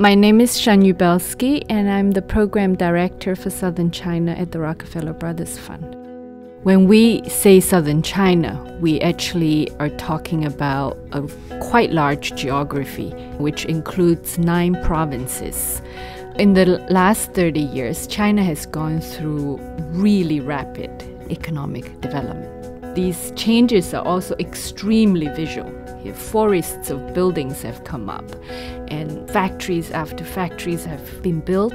My name is Shenyu Belsky, and I'm the Program Director for Southern China at the Rockefeller Brothers Fund. When we say Southern China, we actually are talking about a quite large geography, which includes 9 provinces. In the last 30 years, China has gone through really rapid economic development. These changes are also extremely visual. Forests of buildings have come up, and factories after factories have been built.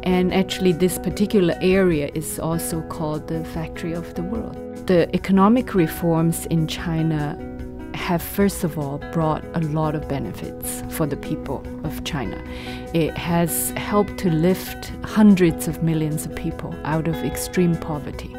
And actually, this particular area is also called the factory of the world. The economic reforms in China have, first of all, brought a lot of benefits for the people of China. It has helped to lift hundreds of millions of people out of extreme poverty.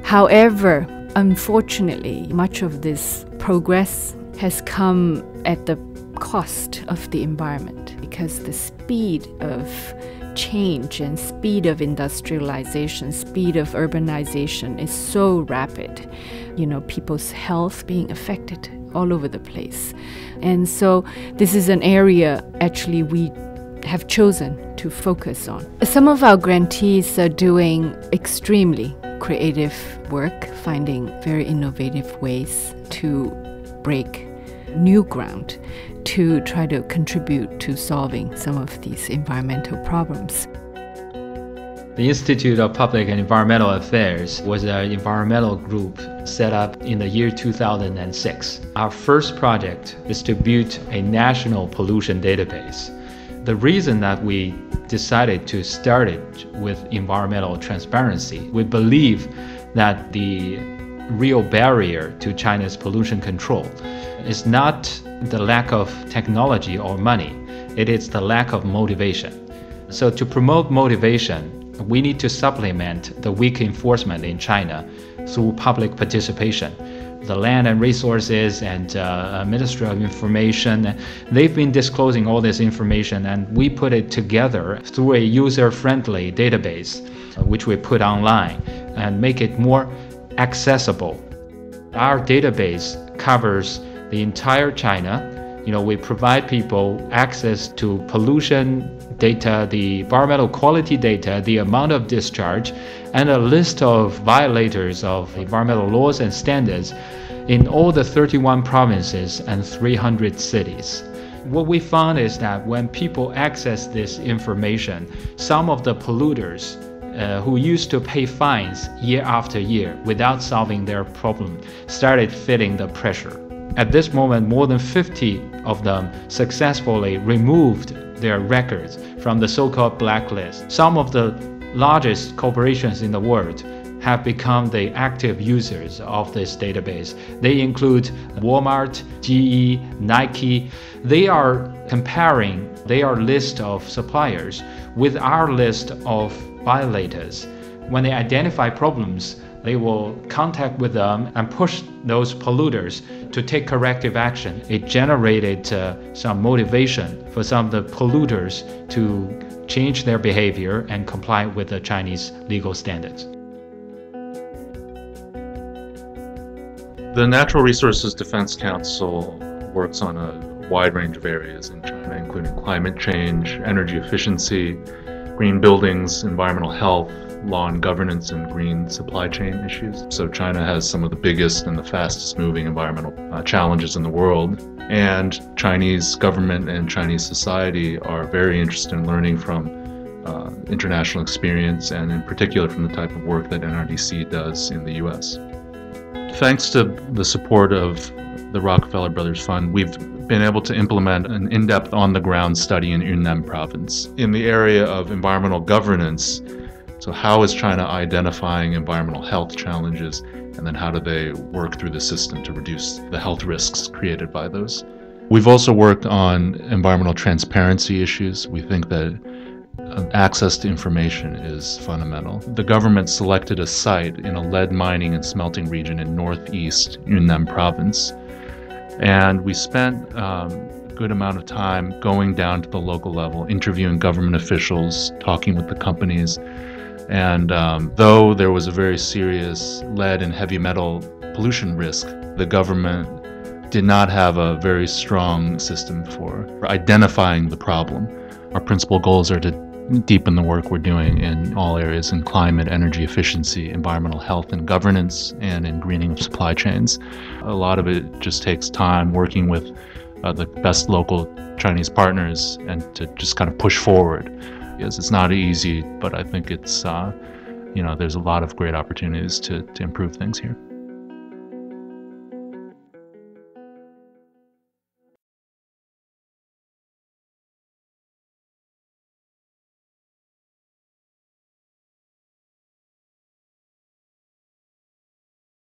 However, unfortunately, much of this progress has come at the cost of the environment, because the speed of change and speed of industrialization, speed of urbanization is so rapid. People's health being affected all over the place. And so this is an area actually we have chosen to focus on. Some of our grantees are doing extremely creative work, finding very innovative ways to break new ground to try to contribute to solving some of these environmental problems. The Institute of Public and Environmental Affairs was an environmental group set up in the year 2006. Our first project is to build a national pollution database. The reason that we decided to start it with environmental transparency, we believe that the real barrier to China's pollution control is not the lack of technology or money, it is the lack of motivation. So to promote motivation, we need to supplement the weak enforcement in China through public participation. The Land and Resources and Ministry of Information, they've been disclosing all this information, and we put it together through a user-friendly database, which we put online and make it more accessible. Our database covers the entire China. We provide people access to pollution data, the environmental quality data, the amount of discharge, and a list of violators of environmental laws and standards in all the 31 provinces and 300 cities. What we found is that when people access this information, some of the polluters who used to pay fines year after year without solving their problem started feeling the pressure. At this moment, more than 50 of them successfully removed their records from the so-called blacklist. Some of the largest corporations in the world have become the active users of this database. They include Walmart, GE, Nike. They are comparing their list of suppliers with our list of violators. When they identify problems, they will contact with them and push those polluters to take corrective action. It generated some motivation for some of the polluters to change their behavior and comply with the Chinese legal standards. The Natural Resources Defense Council works on a wide range of areas in China, including climate change, energy efficiency, green buildings, environmental health, law and governance, and green supply chain issues. So China has some of the biggest and the fastest moving environmental challenges in the world. And Chinese government and Chinese society are very interested in learning from international experience, and in particular from the type of work that NRDC does in the US. Thanks to the support of the Rockefeller Brothers Fund, we've been able to implement an in-depth on-the-ground study in Yunnan province in the area of environmental governance. So how is China identifying environmental health challenges, and then how do they work through the system to reduce the health risks created by those? We've also worked on environmental transparency issues. We think that access to information is fundamental. The government selected a site in a lead mining and smelting region in northeast Yunnan province. And we spent a good amount of time going down to the local level, interviewing government officials, talking with the companies. And though there was a very serious lead and heavy metal pollution risk, the government did not have a very strong system for identifying the problem. Our principal goals are to deepen the work we're doing in all areas in climate, energy efficiency, environmental health and governance, and in greening of supply chains. A lot of it just takes time working with the best local Chinese partners and to just kind of push forward. Yes, it's not easy, but I think it's, there's a lot of great opportunities to improve things here.